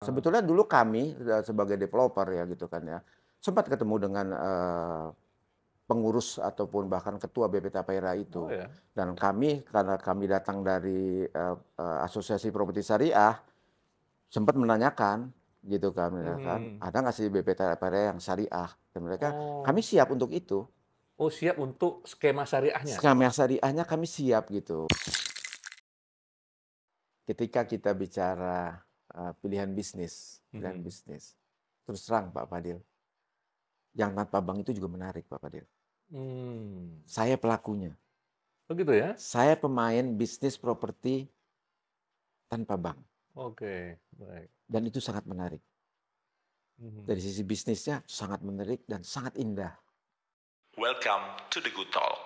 sebetulnya dulu kami sebagai developer ya gitu kan ya, sempat ketemu dengan pengurus ataupun bahkan ketua BP Tapera Oh itu. ya? Dan kami karena kami datang dari Asosiasi Properti Syariah, sempat menanyakan gitu kan, ya kan, Mhm. ada nggak sih BP Tapera yang syariah? Dan mereka, kami Oh. siap untuk itu. Oh, siap untuk skema syariahnya? Skema syariahnya kami siap gitu. Ketika kita bicara pilihan Mhm. bisnis, terus terang Pak Fadil, yang tanpa bank itu juga menarik Pak Fadil. Mmm. Saya pelakunya, Oh gitu ya? saya pemain bisnis properti tanpa bank, Oke, baik. dan itu sangat menarik. Mhm. Dari sisi bisnisnya sangat menarik dan sangat indah. Welcome to the Good Talk.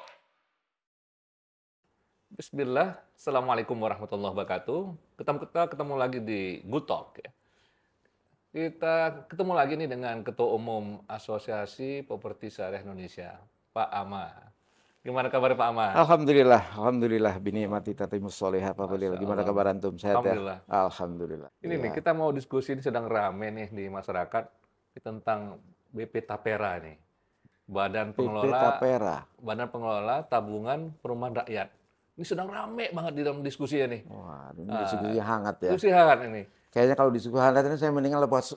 Bismillah, Assalamualaikum warahmatullahi wabarakatuh. Kita ketemu lagi di Good Talk ya. Kita ketemu lagi nih dengan Ketua Umum Asosiasi Properti Syariah Indonesia, Pak Ama. Gimana kabar Pak Ama? Alhamdulillah, Oh, binikmati tatimus sholihah Pak Fadil. Masya Gimana Allah. kabar antum? Sehat ya? Alhamdulillah. Alhamdulillah. Ini nih, Iya. kita mau diskusi ini sedang rame nih di masyarakat tentang BP Tapera nih. PP Tapera. Badan Pengelola Tabungan Perumahan Rakyat. Ini sedang rame banget di dalam diskusinya nih. Wah, ini diskusi hangat ya. Diskusi hangat ini. Kayaknya kalau diskusi hangat ini saya mendingan lepas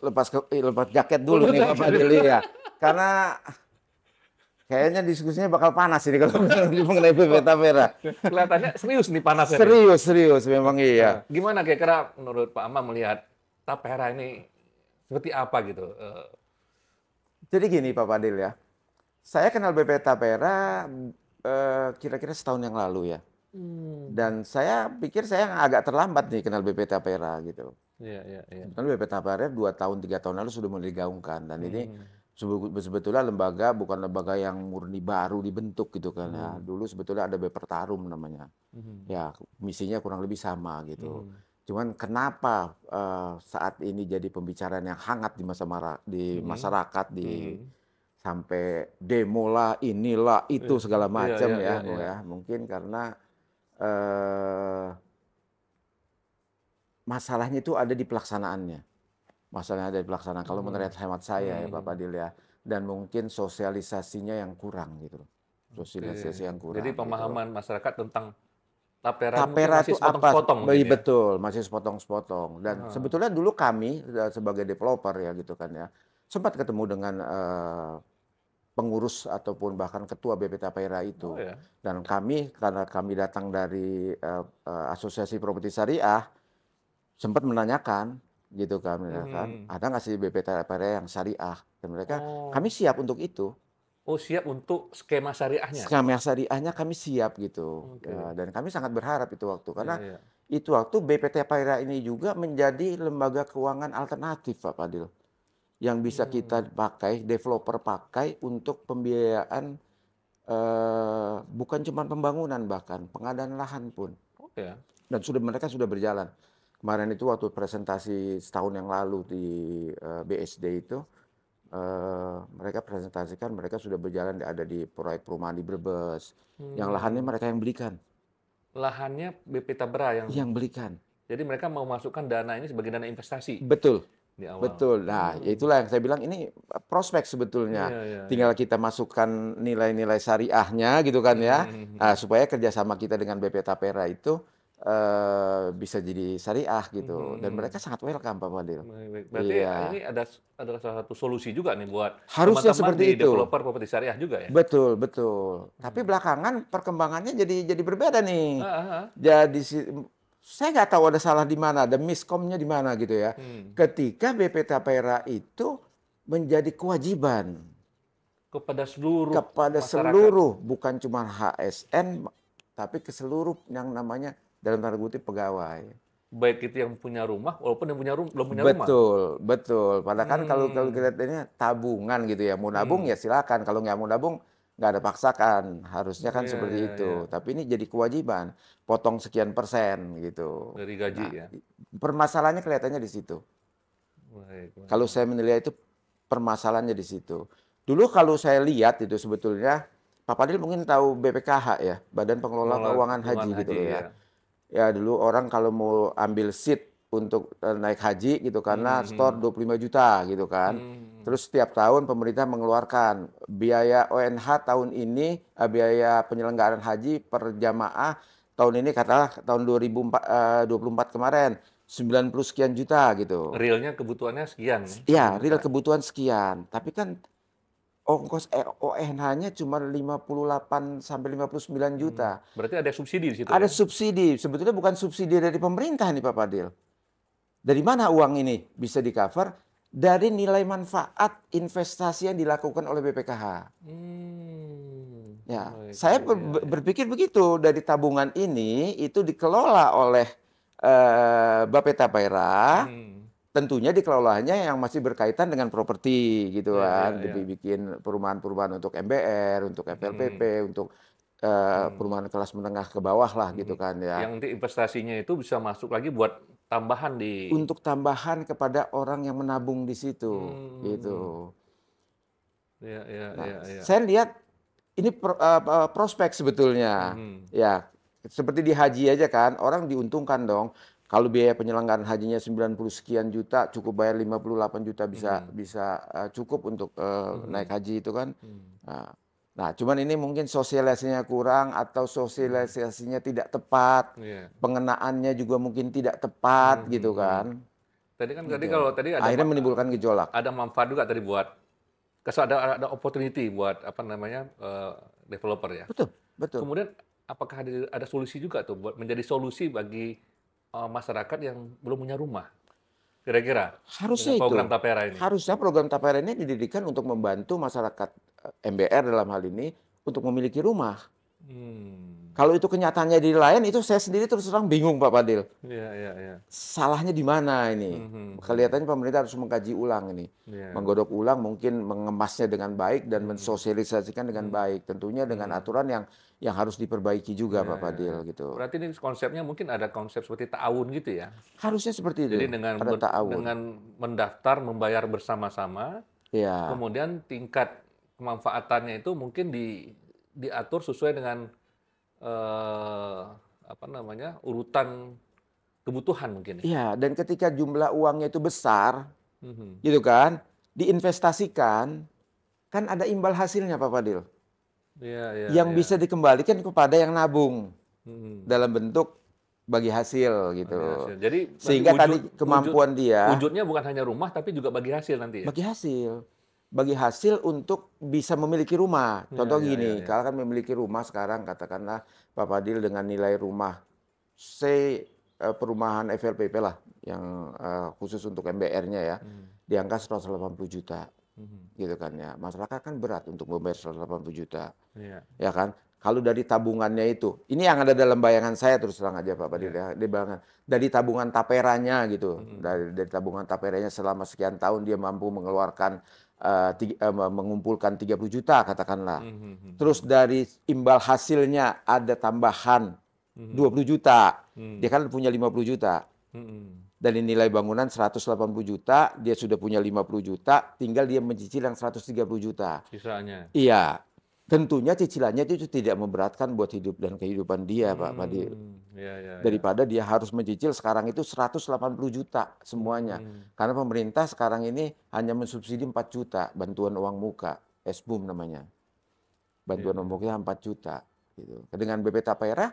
jaket dulu nih Pak Lepas Fadil ya. Karena kayaknya diskusinya bakal panas ini kalau mengenai PP Tapera. Kelihatannya serius nih panasnya nih. Serius memang iya. Gimana kira-kira menurut Pak Ama melihat Tapera ini seperti apa gitu? Jadi gini Pak Fadil ya, saya kenal BP Tapera kira-kira setahun yang lalu ya. Hmm. Dan saya pikir saya agak terlambat nih kenal BP Tapera gitu. Iya, iya, iya. Sebetulnya BP Tapera 2 tahun 3 tahun lalu sudah mulai digaungkan, dan ini Hmm. sebetulnya lembaga bukan lembaga yang murni baru dibentuk gitu kan ya. Hmm. Dulu sebetulnya ada BP Pertarum namanya. Hmm. Ya, misinya kurang lebih sama gitu. Hmm. Cuman kenapa saat ini jadi pembicaraan yang hangat di Hmm. masyarakat, Hmm. sampai demo lah, inilah itu segala Iya, macam iya, ya, iya, iya. mungkin karena masalahnya itu ada di pelaksanaannya. Masalahnya ada di pelaksanaan. Kalau Hmm. menurut hemat saya ya Pak Hmm. Fadil ya, dan mungkin sosialisasinya yang kurang gitu loh. Oke. Sosialisasi yang Jadi kurang gitu loh. pemahaman masyarakat tentang Tapera ini mungkin Tapera masih itu apa? sepotong-sepotong mungkin ya? Betul, masih sepotong-sepotong. Dan Heeh. sebetulnya dulu kami sebagai developer ya gitu kan ya, sempat ketemu dengan pengurus ataupun bahkan ketua BP Tapera Oh itu. ya? Dan kami karena kami datang dari Asosiasi Properti Syariah, sempat menanyakan gitu kan, ya kan, Mhm. ada nggak sih BP Tapera yang syariah? Dan mereka, kami Oh. siap untuk itu. Oh, siap untuk skema syariahnya? Skema syariahnya kami siap gitu. Oke. Ya, dan kami sangat berharap itu waktu, Iya, karena iya. itu waktu BP Tapera ini juga menjadi lembaga keuangan alternatif Pak Fadil, yang bisa kita Hmm. pakai, developer pakai untuk pembiayaan, bukan cuma pembangunan, bahkan pengadaan lahan pun. Oh ya? Dan mereka sudah berjalan. Kemarin itu waktu presentasi setahun yang lalu di BSD itu, mereka presentasikan mereka sudah berjalan, ada di proyek perumahan di Brebes. Yang lahannya Hmm. mereka yang belikan. Lahannya BP Tapera yang Yang belikan. jadi mereka mau masukkan dana ini sebagai dana investasi Betul. di awal? Betul. Nah, ya itulah yang saya bilang, ini prospek sebetulnya. Iya, iya, iya. Tinggal kita masukkan nilai-nilai syariahnya gitu kan ya. Mhm. Supaya kerjasama kita dengan BP Tapera itu bisa jadi syariah gitu. Dan Mhm. mereka sangat welcome Pak Fadil. Baik, baik. Berarti ini Iya. adalah salah satu solusi juga nih buat Harusnya teman-teman di seperti itu. developer properti syariah juga ya? Betul, betul. Tapi Hmm. belakangan perkembangannya jadi berbeda nih. Heeh, heeh. Jadi saya nggak tahu ada salah di mana, ada miskomnya di mana gitu ya. Hmm. Ketika BP Tapera itu menjadi kewajiban Kepada seluruh kepada masyarakat. seluruh, bukan cuma HSN, tapi ke seluruh yang namanya dalam tanda kutip pegawai. Baik itu yang punya rumah, walaupun yang belum punya rumah. Betul, betul. Padahal kan kalau Hmm. kita lihatnya tabungan gitu ya, mau nabung ya Hmm. silakan. Kalau nggak mau nabung, nggak ada paksakan. Harusnya kan Iya, iya, seperti iya. itu. Tapi ini jadi kewajiban, potong sekian persen gitu. Dari gaji Nah, ya? permasalahannya kelihatannya di situ. Baik, baik, Kalau saya baik. menilai itu permasalahannya di situ. Dulu kalau saya lihat itu sebetulnya, Pak Fadil mungkin tahu BPKH ya, Badan Pengelola Pengelola Keuangan keuangan Haji gitu haji loh ya. ya. Ya dulu orang kalau mau ambil seat untuk naik haji gitu karena Hmm. store 25 juta gitu kan. Terus setiap tahun pemerintah mengeluarkan biaya ONH tahun ini, biaya penyelenggaraan haji per jamaah tahun ini katakanlah tahun 2024 kemarin 90 sekian juta gitu. Realnya kebutuhannya sekian, Ya, 90 real juta. kebutuhan sekian. Tapi kan ongkos ONH-nya cuma 58 sampai 59 juta. Berarti ada subsidi di situ Ada ya? subsidi, sebetulnya bukan subsidi dari pemerintah nih Pak Fadil. Dari mana uang ini bisa di-cover? Dari nilai manfaat investasi yang dilakukan oleh BPKH. Ya, Baik, saya baik, ya, ya. berpikir begitu, dari tabungan ini itu dikelola oleh Bapeta Tapera. Hmm. Tentunya dikelolanya yang masih berkaitan dengan properti gitu Ya, ya, kan, ya. dibikin perumahan-perumahan untuk MBR, untuk FLPP, untuk perumahan kelas menengah ke bawah lah gitu kan ya. Yang nanti investasinya itu bisa masuk lagi buat tambahan di... Untuk tambahan kepada orang yang menabung di situ Hmm. gitu. Ya, ya, Nah, ya, ya. saya lihat ini prospek sebetulnya. Ya, seperti di haji aja kan, orang diuntungkan dong. Kalau biaya penyelenggaraan hajinya 90 sekian juta, cukup bayar 58 juta bisa cukup untuk naik haji itu kan. Nah, cuman ini mungkin sosialisasinya kurang atau sosialisasinya tidak tepat, Iya. pengenaannya juga mungkin tidak tepat gitu kan. Tadi kan Gitu. kalau tadi ada Akhirnya menimbulkan gejolak. ada manfaat juga tadi buat ada opportunity buat apa namanya developer ya. Betul, betul. Kemudian apakah ada solusi juga tuh buat menjadi solusi bagi masyarakat yang belum punya rumah? Kira-kira Harusnya dengan program itu. Tapera ini. Harusnya program Tapera ini didirikan untuk membantu masyarakat MBR dalam hal ini untuk memiliki rumah. Kalau itu kenyataannya di lain, itu saya sendiri terus terang bingung Pak Fadil. Iya, iya, iya. Salahnya di mana ini? Kelihatannya pemerintah harus mengkaji ulang ini. Iya. Menggodok ulang, mungkin mengemasnya dengan baik dan mensosialisasikan dengan baik. Tentunya dengan aturan yang harus diperbaiki juga Pak Fadil gitu. Berarti ini konsepnya mungkin ada konsep seperti ta'awun gitu ya. Harusnya seperti itu. Jadi dengan Ada ta'awun. dengan mendaftar membayar bersama-sama, Ya. kemudian tingkat kemanfaatannya itu mungkin diatur sesuai dengan apa namanya urutan kebutuhan mungkin ya. Iya, dan ketika jumlah uangnya itu besar, gitu kan, diinvestasikan, kan ada imbal hasilnya Pak Fadil. Iya, iya, Yang iya. bisa dikembalikan kepada yang nabung Mhm. dalam bentuk bagi hasil gitu. Bagi hasil. Jadi Sehingga berarti tadi kemampuan dia wujudnya bukan hanya rumah tapi juga bagi hasil nanti ya. bagi hasil untuk bisa memiliki rumah. Contoh Iya, iya, gini, iya. kalau kan memiliki rumah sekarang katakanlah Pak Fadil dengan nilai rumah perumahan FLPP lah yang khusus untuk MBR-nya ya, di angka 180 juta. Gitu kan ya. Masyarakat kan berat untuk membayar 180 juta. Iya. Ya kan? Kalau dari tabungannya itu, ini yang ada dalam bayangan saya terus terang aja Pak Fadil ya, di bayangan dari tabungan taperanya gitu, dari tabungan taperanya selama sekian tahun dia mampu mengeluarkan mengumpulkan 30 juta katakanlah. Terus dari imbal hasilnya ada tambahan 20 juta, dia kan punya 50 juta. Dari nilai bangunan 180 juta, dia sudah punya 50 juta, tinggal dia mencicil yang 130 juta. Sisanya. Iya. Tentunya cicilannya itu tidak memberatkan buat hidup dan kehidupan dia, Pak Fadil. Iya, iya, iya. Daripada dia harus mencicil sekarang itu 180 juta semuanya. Karena pemerintah sekarang ini hanya mensubsidi 4 juta bantuan uang muka, SBUM namanya. Bantuan uang muka 4 juta gitu. Dengan BP Tapera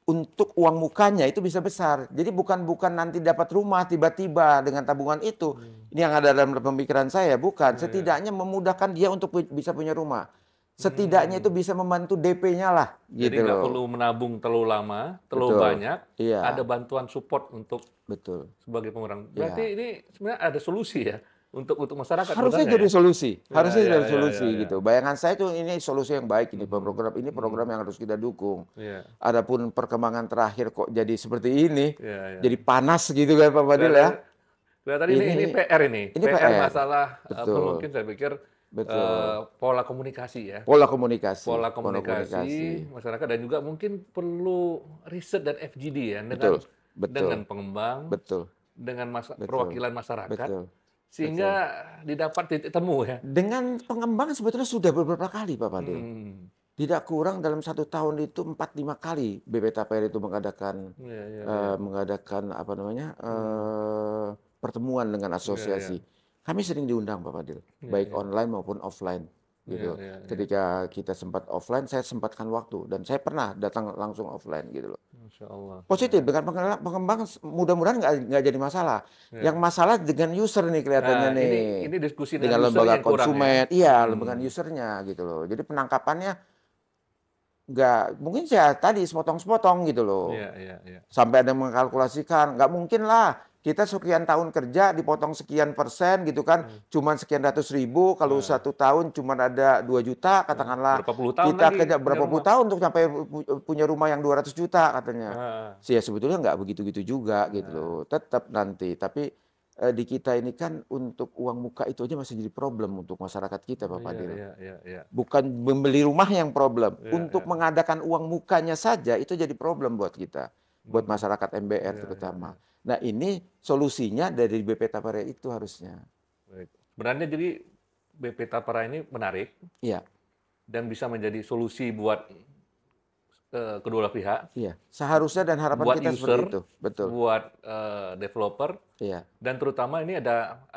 untuk uang mukanya itu bisa besar. Jadi bukan nanti dapat rumah tiba-tiba dengan tabungan itu. Ini yang ada dalam pemikiran saya, bukan. Setidaknya memudahkan dia untuk bisa punya rumah. Setidaknya itu bisa membantu DP-nya lah. Jadi Gitu nggak loh. perlu menabung terlalu lama, terlalu Betul. banyak. Iya. Ada bantuan support untuk Betul. sebagai pengurang. Berarti ini sebenarnya ada solusi ya untuk masyarakat. Harusnya sebenarnya jadi ya? solusi. Harusnya Ya, jadi ya, solusi ya, ya. gitu. Bayangan saya tuh ini solusi yang baik ini program yang harus kita dukung. Iya. Adapun perkembangan terakhir kok jadi seperti ini, Iya, iya. jadi panas gitu kan Pak Fadil ya. Kelihatan ini PR ini. Ini PR PR. masalah Betul. mungkin saya pikir Betul. pola komunikasi ya. Pola komunikasi. Pola komunikasi masyarakat dan juga mungkin perlu riset dan FGD ya Betul. dengan pengembang, Betul. dengan perwakilan masyarakat, Betul. sehingga didapat titik temu ya. Dengan pengembang sebetulnya sudah beberapa kali Pak Fadil. Tidak kurang dalam 1 tahun itu 4-5 kali BP Tapera itu mengadakan Iya iya iya. apa namanya, Hmm. pertemuan dengan Iya iya. asosiasi. Kami sering diundang Pak Fadil, Iya baik iya. online maupun offline, Iya gitu. iya iya. Ketika kita sempat offline, saya sempatkan waktu dan saya pernah datang langsung offline gitu loh. Masya Allah. Iya Positif iya. dengan pengembangan mudah-mudahan nggak jadi masalah. Yang Iya. masalah dengan user nih kelihatannya Nah, nih, ini diskusi dengan dengan usernya lembaga yang kurang ya. konsumen, iya lembaga Hmm. usernya gitu loh. Jadi penangkapannya nggak mungkin ya tadi sepotong-sepotong gitu Iya loh. iya iya. Sampai ada yang mengkalkulasikan, nggak mungkin lah kita sekian tahun kerja dipotong sekian persen gitu kan, Hmm. cuman sekian ratus ribu, kalau Nah, 1 tahun cuman ada 2 juta, katakanlah berapa puluh tahun kita lagi kerja punya berapa puluh rumah. tahun untuk sampai punya rumah yang 200 juta katanya. Ah, Ya sebetulnya nggak begitu-gitu juga gitu loh, ah. tetap nanti. Tapi di kita ini kan untuk uang muka itu aja masih jadi problem untuk masyarakat kita Pak Iya Fadil. iya iya iya. Bukan membeli rumah yang problem, Iya iya. untuk mengadakan uang mukanya saja itu jadi problem buat kita, buat Mhm. masyarakat MBR Iya iya terutama. iya. Nah ini solusinya dari BP Tapera itu harusnya. Baik. Sebenarnya jadi BP Tapera ini menarik Iya, dan bisa menjadi solusi buat kedua belah pihak, iya. Seharusnya dan harapan buat kita seperti user, itu, betul. buat developer, Iya, dan terutama ini ada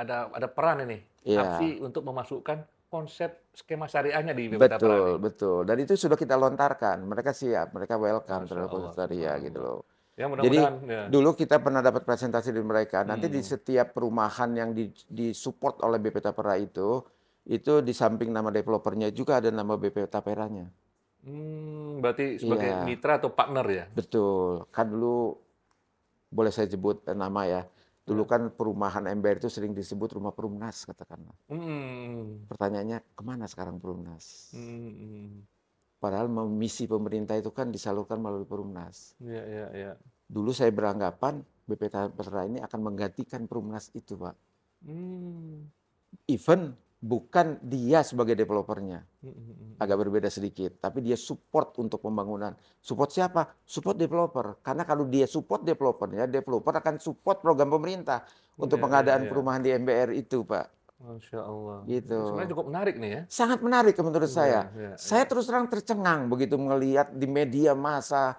peran ini iya. APSI untuk memasukkan konsep skema syariahnya di BP Tapera Betul, ini. betul. Dan itu sudah kita lontarkan. Mereka siap, mereka welcome Masya terhadap Allah, konsep syariah gitu subhanallah. loh. Ya Jadi mudah-mudahan ya. dulu kita pernah dapat presentasi dari mereka. Nanti di Hmm. setiap perumahan yang disupport oleh BP Tapera itu di samping nama developernya juga ada nama BP Taperanya. Berarti sebagai Iya, mitra atau partner ya? betul. Kan dulu boleh saya sebut nama ya. Dulu Ya. kan perumahan MBR itu sering disebut rumah Perumnas katakanlah. Hmm. Pertanyaannya kemana sekarang Perumnas? Hmm. Padahal misi pemerintah itu kan disalurkan melalui Perumnas. Ya ya ya. Dulu saya beranggapan BP Tapera ini akan menggantikan Perumnas itu, Pak. Hmm. Even bukan dia sebagai developernya. Hmm. Agak berbeda sedikit, tapi dia support untuk pembangunan. Support siapa? Support developer. Karena kalau dia support developernya, developer akan support program pemerintah untuk Ya ya pengadaan ya. perumahan di MBR itu, Pak. Masya Allah. Gitu. Ini sebenarnya cukup menarik nih ya. Sangat menarik menurut Iya saya. iya Saya iya. terus terang tercengang begitu melihat di media massa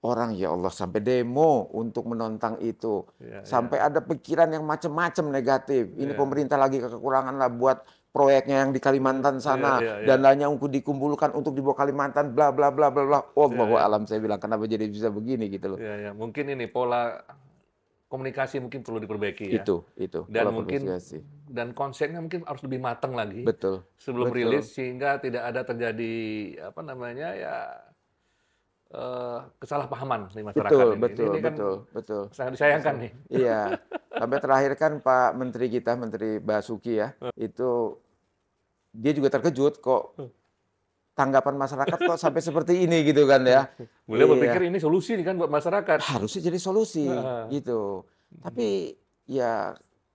orang ya Allah sampai demo untuk menentang itu. Iya iya. Sampai ada pikiran yang macam-macam negatif. Ini Iya. pemerintah lagi kekurangan lah buat proyeknya yang di Kalimantan Iya sana. iya iya. Dananya untuk dikumpulkan untuk dibawa Kalimantan bla bla bla bla bla. Iya Wallahu iya. alam saya bilang kenapa jadi bisa begini gitu loh. Iya iya. Mungkin ini pola komunikasi mungkin perlu diperbaiki ya. Itu Dan pola mungkin komunikasi. konsepnya mungkin harus lebih matang lagi Betul. sebelum Betul. rilis sehingga tidak ada terjadi apa namanya ya kesalahpahaman di masyarakat Betul, ini. Ini betul, ini kan betul, betul. sangat disayangkan nih. Iya. Sampai terakhir kan Pak Menteri kita, Menteri Basuki ya, itu dia juga terkejut kok tanggapan masyarakat kok sampai seperti ini gitu kan ya. Beliau berpikir Iya, ini solusi nih kan buat masyarakat. harusnya jadi solusi Heeh. gitu. Tapi ya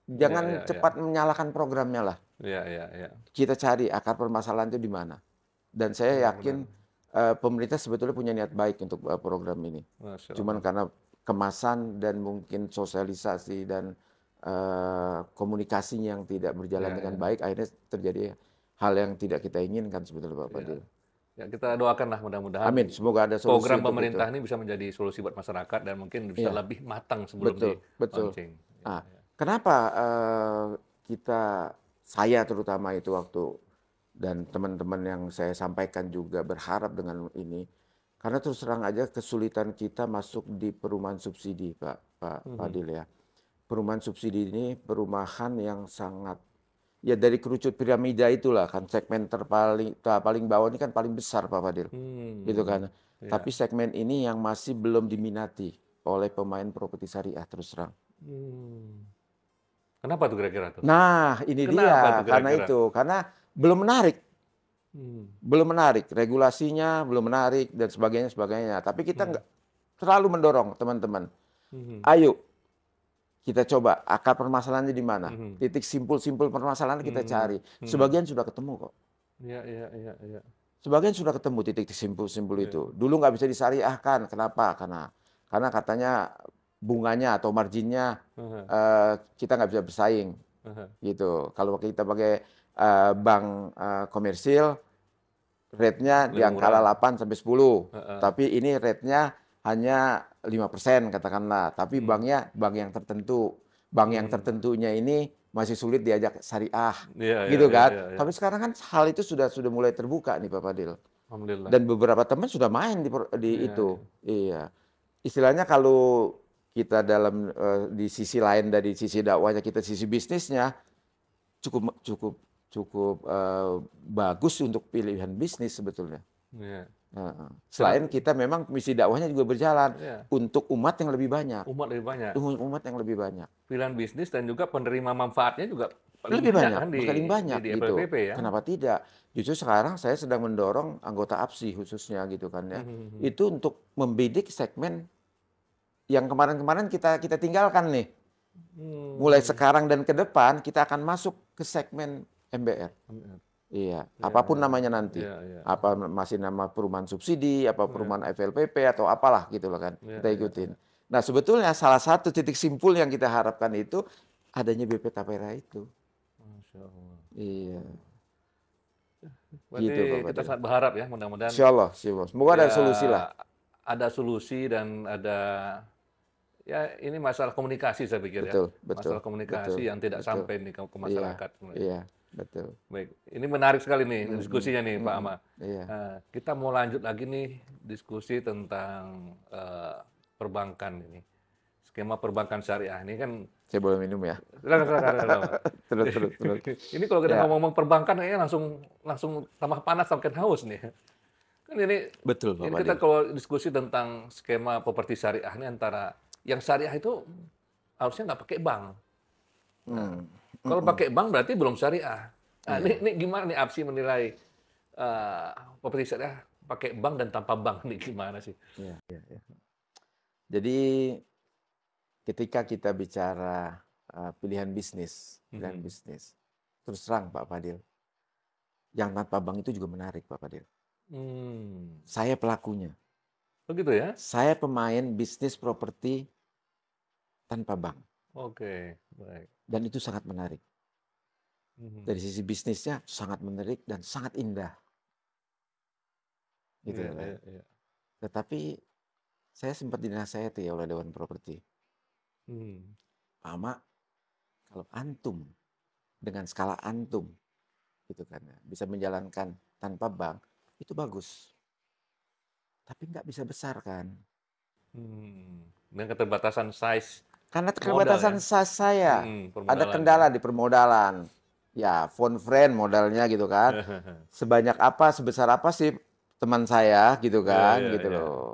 Iya jangan iya iya. cepat menyalahkan programnya lah. Iya iya iya. Kita cari akar permasalahan itu di mana. Dan saya Benar-benar. yakin pemerintah sebetulnya punya niat baik untuk program ini. Masya Cuman Allah. karena kemasan dan mungkin sosialisasi dan komunikasinya yang tidak berjalan Iya dengan iya. baik, akhirnya terjadi hal yang tidak kita inginkan sebetulnya Pak Iya. Fadil. Ya, kita doakanlah mudah-mudahan Amin, semoga ada solusi program untuk itu. pemerintah ini bisa menjadi solusi buat masyarakat dan mungkin bisa Iya, lebih matang sebelum di betul, betul. launching. Ya, Ah, ya. kenapa saya terutama itu waktu dan teman-teman yang saya sampaikan juga berharap dengan ini, karena terus terang aja kesulitan kita masuk di perumahan subsidi, Pak Mhm. Fadil ya. Perumahan subsidi ini perumahan yang sangat ya dari kerucut piramida itulah kan segmen paling bawah ini kan paling besar Pak Fadil, gitu kan. Ya. Tapi segmen ini yang masih belum diminati oleh pemain properti syariah terus terang. Hmm. Kenapa tuh kira-kira tuh? Nah, ini Kenapa dia tuh kira-kira? karena belum menarik, Hmm. regulasinya belum menarik dan sebagainya. Tapi kita Hmm. nggak terlalu mendorong teman-teman. Mhm. Ayo kita coba akar permasalahannya di mana, Mhm. titik simpul-simpul permasalahan kita Mhm. cari. Mhm. Sebagian sudah ketemu kok. Iya iya iya iya. Sebagian sudah ketemu titik simpul-simpul Iya. itu. Dulu nggak bisa disyariahkan, kenapa? Karena katanya bunganya atau marginnya Aha, kita nggak bisa bersaing, aha. gitu. Kalau kita pakai bank komersil, rate-nya di Lebih angka murah. 8 sampai 10. Heeh. Tapi ini rate-nya hanya 5% katakanlah. Tapi Hmm. banknya bank yang tertentu. Bank yang Hmm. tertentunya ini masih sulit diajak syariah. Iya, iya, Gitu iya, kan. iya, iya. Tapi sekarang kan hal itu sudah mulai terbuka nih Pak Fadil. Alhamdulillah. Dan beberapa teman sudah main di Iya, itu. iya. Iya. Istilahnya kalau kita dalam di sisi lain dari sisi dakwahnya kita sisi bisnisnya cukup cukup cukup bagus untuk pilihan bisnis sebetulnya. Iya. Heeh. Karena Selain kita memang misi dakwahnya juga berjalan iya, untuk umat yang lebih banyak. umat lebih banyak. Umat yang lebih banyak. Pilihan bisnis dan juga penerima manfaatnya juga paling Lebih banyak banyak, kan paling banyak di gitu. FLPP ya. Kenapa tidak? Justru sekarang saya sedang mendorong anggota APSI khususnya gitu kan ya. Mhm. Itu untuk membidik segmen yang kemarin-kemaran kita tinggalkan nih. Mulai Hmm. sekarang dan ke depan kita akan masuk ke segmen MBR. Iya, Iya, apapun iya. namanya nanti. Iya, iya. Apa masih nama perumahan subsidi, apa Iya, perumahan FLPP atau apalah gitu loh kan. iya, Kita iya, ikutin. iya. Nah, sebetulnya salah satu titik simpul yang kita harapkan itu adanya BP Tapera itu. Masya Allah. Iya, Berarti gitu Pak kita Fadil. sangat berharap ya, mudah-mudahan Insya Allah, semoga ada ya solusi lah. ada solusi dan ada ya ini masalah komunikasi saya pikir ya. Betul, betul, Masalah betul, komunikasi yang tidak betul. sampai nih ke Iya, masyarakat sebenarnya. iya, betul. Baik, ini menarik sekali nih Mm-mm, diskusinya nih Pak mm-mm, Ama. iya, Kita mau lanjut lagi nih diskusi tentang perbankan ini. Skema perbankan syariah ini kan saya boleh minum ya. silakan. Terus. Ini kalau kita Ya, ngomong perbankan kayaknya langsung tambah panas makin haus nih. Kan betul Pak ini kita Fadil. kalau diskusi tentang skema properti syariah ini antara yang syariah itu harusnya nggak pakai bank. Hmm, Kalau mm-mm, pakai bank berarti belum syariah. Nah, iya. ini gimana nih APSI menilai properti syariah pakai bank dan tanpa bank nih gimana sih? Iya, iya, iya. Jadi ketika kita bicara pilihan bisnis, Mhm. terus terang Pak Fadil, yang tanpa bank itu juga menarik Pak Fadil. Hmm. Saya pelakunya, Begitu ya? saya pemain bisnis properti tanpa bank, Oke, baik. dan itu sangat menarik. Mhm. Dari sisi bisnisnya sangat menarik dan sangat indah, gitu Iya, ya Pak. iya, iya. Tetapi saya sempat dinasihati oleh Dewan Properti, Hmm. Pak Ama, kalau antum dengan skala antum gitu kan ya, bisa menjalankan tanpa bank itu bagus. Tapi nggak bisa besar kan. Hmm. Dengan keterbatasan size Karena modal ya? keterbatasan saya ada Permodalan ya? kendala di permodalan. Ya, phone friend modalnya gitu kan. Sebanyak apa, sebesar apa sih teman saya gitu Iya, kan, iya, gitu iya. loh.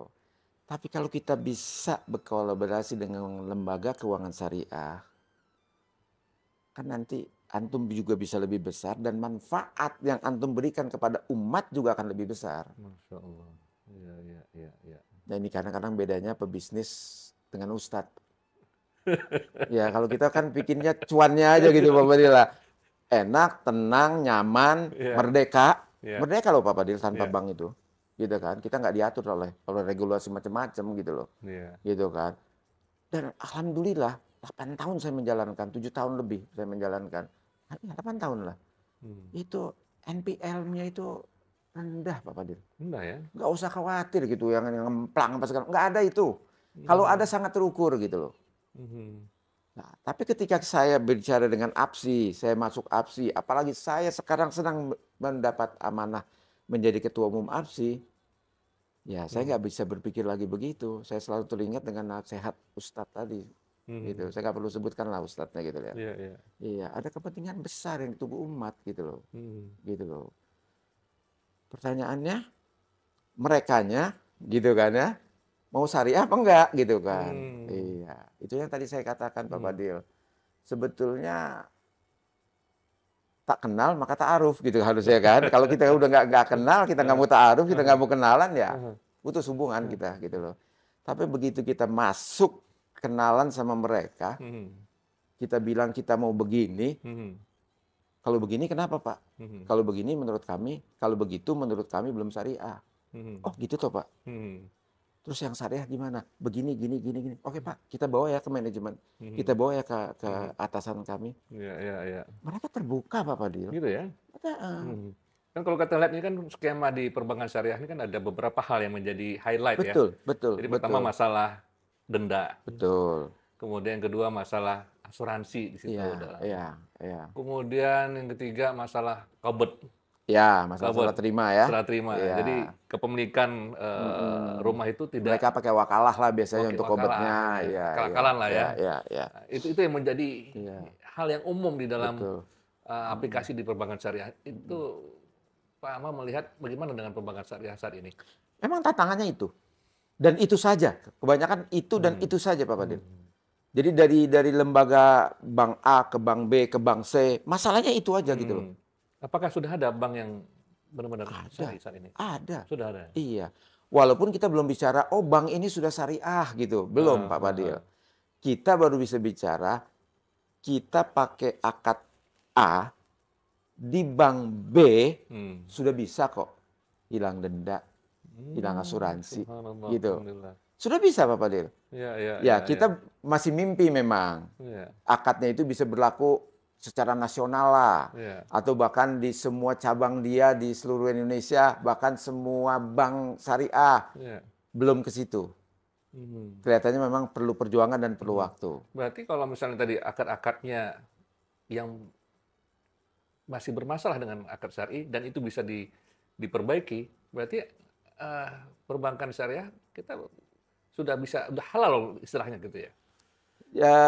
Tapi kalau kita bisa berkolaborasi dengan lembaga keuangan syariah, kan nanti antum juga bisa lebih besar dan manfaat yang antum berikan kepada umat juga akan lebih besar. Masya Allah. Iya, iya, iya, iya. Nah ini kadang-kadang bedanya pebisnis dengan ustadz. Ya kalau kita kan bikinnya cuannya aja gitu Pak Fadil lah. Enak, tenang, nyaman, Iya, merdeka. iya, Merdeka loh Pak Fadil tanpa iya, bank itu. Gitu kan. Kita nggak diatur oleh regulasi macam-macam gitu loh. iya. Gitu kan. Dan alhamdulillah 8 tahun saya menjalankan, 7 tahun lebih saya menjalankan. 8 tahun lah. Hmm. Itu NPL-nya itu rendah Pak Fadil. Enggak ya? Nggak usah khawatir gitu yang ngemplang apa segala. Nggak ada itu. Kalau ada Hmm. sangat terukur gitu loh. Mhm. Nah, tapi ketika saya berbicara dengan APSI, saya masuk APSI, apalagi saya sekarang sedang mendapat amanah menjadi ketua umum APSI, ya saya Mhm. nggak bisa berpikir lagi begitu. Saya selalu teringat dengan nasihat Ustadz tadi, gitu. Mhm. Saya nggak perlu sebutkan lah Ustadznya gitu ya. Iya, iya. Iya, ada kepentingan besar yang ditunggu umat gitu loh, Mhm. gitu loh. Pertanyaannya, merekanya, gitu kan ya, mau syariah apa enggak gitu kan? Hmm. Iya, itu yang tadi saya katakan Pak Mhm. Fadil. Sebetulnya tak kenal maka ta'aruf gitu harusnya kan. Kalau kita udah nggak kenal, kita nggak Heeh, mau ta'aruf, kita heeh, nggak mau kenalan ya heeh, putus hubungan heeh. kita gitu loh. Tapi begitu kita masuk kenalan sama mereka, Mhm. kita bilang kita mau begini, Mhm. kalau begini kenapa Pak? Mhm. Kalau begini menurut kami, kalau begitu menurut kami belum syariah. Mhm. Oh gitu toh Pak. Mhm. Terus yang syariah gimana? Begini, gini, gini, gini. Oke Pak, kita bawa ya ke manajemen. Kita Mhm. bawa ya ke Mhm. atasan kami. Iya, iya, iya. Mereka terbuka Pak Fadil. Gitu ya? Mereka, Mhm. Kan kalau kita lihat ini kan skema di perbankan syariah ini kan ada beberapa hal yang menjadi highlight ya. Betul, betul, Jadi pertama betul, masalah denda, betul. kemudian yang kedua masalah asuransi di situ Iya, dalam. iya, iya. Kemudian yang ketiga masalah qabd, Ya, masalah qabd, serah terima ya. serah terima. Iya. Jadi kepemilikan Mm-mm. rumah itu Mereka tidak pakai wakalah lah biasanya untuk wakalah, kobernya. ya, Iya, iya, akal-akalan lah ya. iya, iya, iya. Nah, itu yang menjadi Iya, hal yang umum di dalam betul. aplikasi di perbankan syariah. Itu Pak Amal melihat bagaimana dengan perbankan syariah saat ini? Memang tantangannya itu. Dan itu saja. Kebanyakan itu dan Hmm. itu saja Pak Fadil. Jadi dari lembaga bank A ke bank B ke bank C, masalahnya itu aja gitu loh. Apakah sudah ada bank yang benar-benar Ada, syariah saat ini? ada. Sudah ada. Iya. Walaupun kita belum bicara, oh bank ini sudah syariah gitu. Belum Pak Fadil. Kita baru bisa bicara, kita pakai akad A, di bank B sudah bisa kok hilang denda, hilang asuransi, Subhanallah, gitu. alhamdulillah. Sudah bisa Pak Fadil. Ya, kita masih mimpi memang. Akadnya itu bisa berlaku secara nasional lah. Atau bahkan di semua cabang dia di seluruh Indonesia, bahkan semua bank syariah. Belum ke situ. Kelihatannya memang perlu perjuangan dan perlu waktu. Berarti kalau misalnya tadi akad-akadnya yang masih bermasalah dengan akad syari dan itu bisa diperbaiki, berarti perbankan syariah kita sudah halal istilahnya gitu ya? Ya,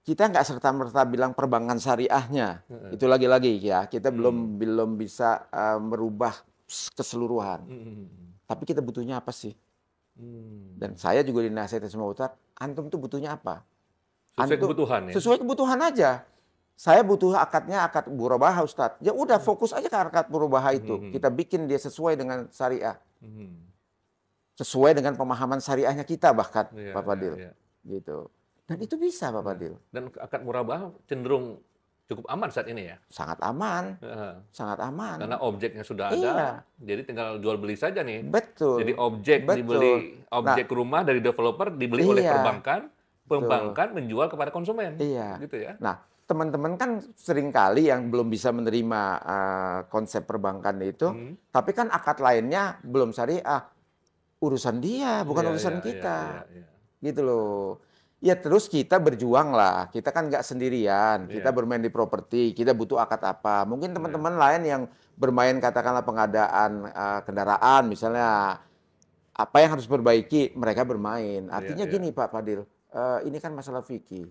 kita nggak serta-merta bilang perbankan syariahnya. Itu lagi-lagi ya, kita belum bisa merubah keseluruhan. Tapi kita butuhnya apa sih? Dan saya juga dinasihati sama Ustadz, antum tuh butuhnya apa? Sesuai kebutuhan ya? Sesuai kebutuhan aja. Saya butuh akadnya akad murabah Ustadz. Ya udah fokus aja ke akad murabah itu. Kita bikin dia sesuai dengan syariah. Sesuai dengan pemahaman syariahnya kita bahkan, Pak Fadil. Gitu. Dan itu bisa Pak Fadil. Dan akad murabah cenderung cukup aman saat ini ya? Sangat aman. Sangat aman. Karena objeknya sudah ada, jadi tinggal jual beli saja nih. Betul. Jadi objek rumah dari developer dibeli oleh perbankan, perbankan menjual kepada konsumen. Iya. Gitu ya. Nah, teman-teman kan seringkali yang belum bisa menerima konsep perbankan itu, tapi kan akad lainnya belum syariah. Urusan dia, bukan urusan kita. Gitu loh. Ya terus kita berjuang lah. Kita kan nggak sendirian. Kita bermain di properti. Kita butuh akad apa. Mungkin teman-teman lain yang bermain katakanlah pengadaan kendaraan misalnya. Apa yang harus perbaiki, mereka bermain. Artinya gini Pak Fadil. Ini kan masalah fikih.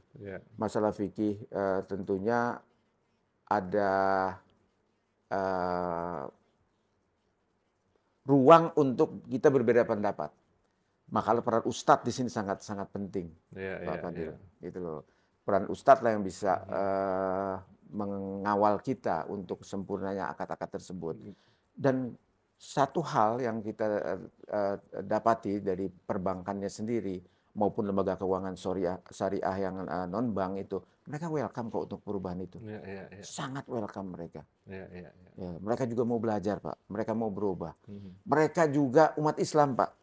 Masalah fikih tentunya ada ruang untuk kita berbeda pendapat. Maka peran ustadz di sini sangat penting, Pak Fadil. Gitu loh. Peran ustadz lah yang bisa mengawal kita untuk sempurnanya akad-akad tersebut. Dan satu hal yang kita dapati dari perbankannya sendiri maupun lembaga keuangan syariah yang non-bank itu, mereka welcome kok untuk perubahan itu. Sangat welcome mereka. Ya, mereka juga mau belajar, Pak. Mereka mau berubah. Mereka juga umat Islam, Pak.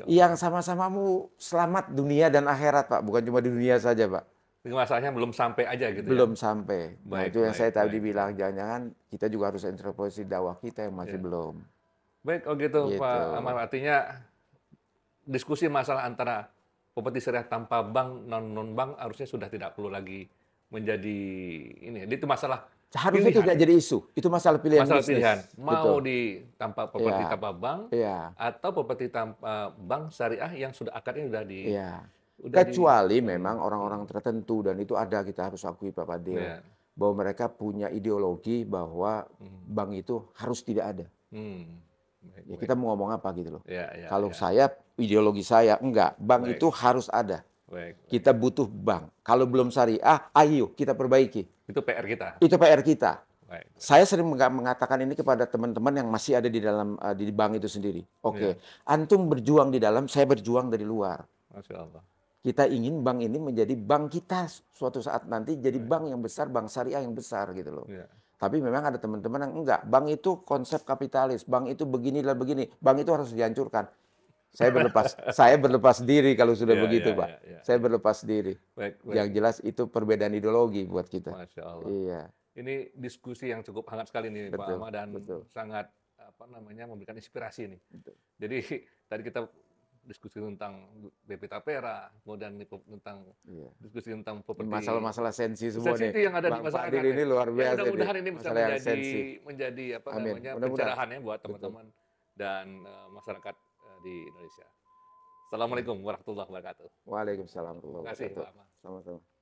Yang sama-sama mau selamat dunia dan akhirat, Pak. Bukan cuma di dunia saja, Pak. Masalahnya belum sampai aja gitu belum ya? Sampai. Nah, itu yang saya tadi bilang. Jangan-jangan kita juga harus introspeksi dakwah kita yang masih belum. Baik, oh gitu, Pak Amar. Artinya diskusi masalah antara properti syariah tanpa bank, non-bank harusnya sudah tidak perlu lagi menjadi ini. Itu masalah harusnya tidak jadi isu. Itu masalah pilihan masalah bisnis. Pilihan. Mau di tanpa properti tanpa bank atau properti tanpa bank syariah yang sudah akadnya sudah di kecuali memang orang-orang tertentu dan itu ada, kita harus akui Pak Fadil. Bahwa mereka punya ideologi bahwa bank itu harus tidak ada. Ya, kita mau ngomong apa gitu loh. Kalau saya, ideologi saya, enggak. Bank itu harus ada. Kita butuh bank. Kalau belum syariah, ayo kita perbaiki. Itu PR kita. Itu PR kita. Saya sering mengatakan ini kepada teman-teman yang masih ada di dalam di bank itu sendiri. Antum berjuang di dalam, saya berjuang dari luar. Masya Allah. Kita ingin bank ini menjadi bank kita suatu saat nanti jadi bank yang besar, bank syariah yang besar gitu loh. Tapi memang ada teman-teman yang enggak. Bank itu konsep kapitalis, bank itu begini dan begini. Bank itu harus dihancurkan. Saya berlepas diri kalau sudah begitu, Pak. Saya berlepas diri. Yang jelas itu perbedaan ideologi buat kita. Masya Allah. Iya. Ini diskusi yang cukup hangat sekali nih Pak Betul, Ahmad dan betul. sangat memberikan inspirasi nih. Betul. Jadi tadi kita diskusi tentang BP Tapera, kemudian tentang Iya. diskusi tentang Ini properti masalah-masalah sensi semua nih. sensitif yang ada di Bang masyarakat. Fadil ini luar Ya biasa nih. mudah-mudahan ini bisa Masalah yang sensi. menjadi Amin. Mudah-mudahan. pencerahan ya buat Betul. teman-teman dan masyarakat di Indonesia. Assalamualaikum warahmatullahi wabarakatuh. Waalaikumsalam warahmatullahi Terima kasih wabarakatuh. Pak Ahmad. Sama-sama.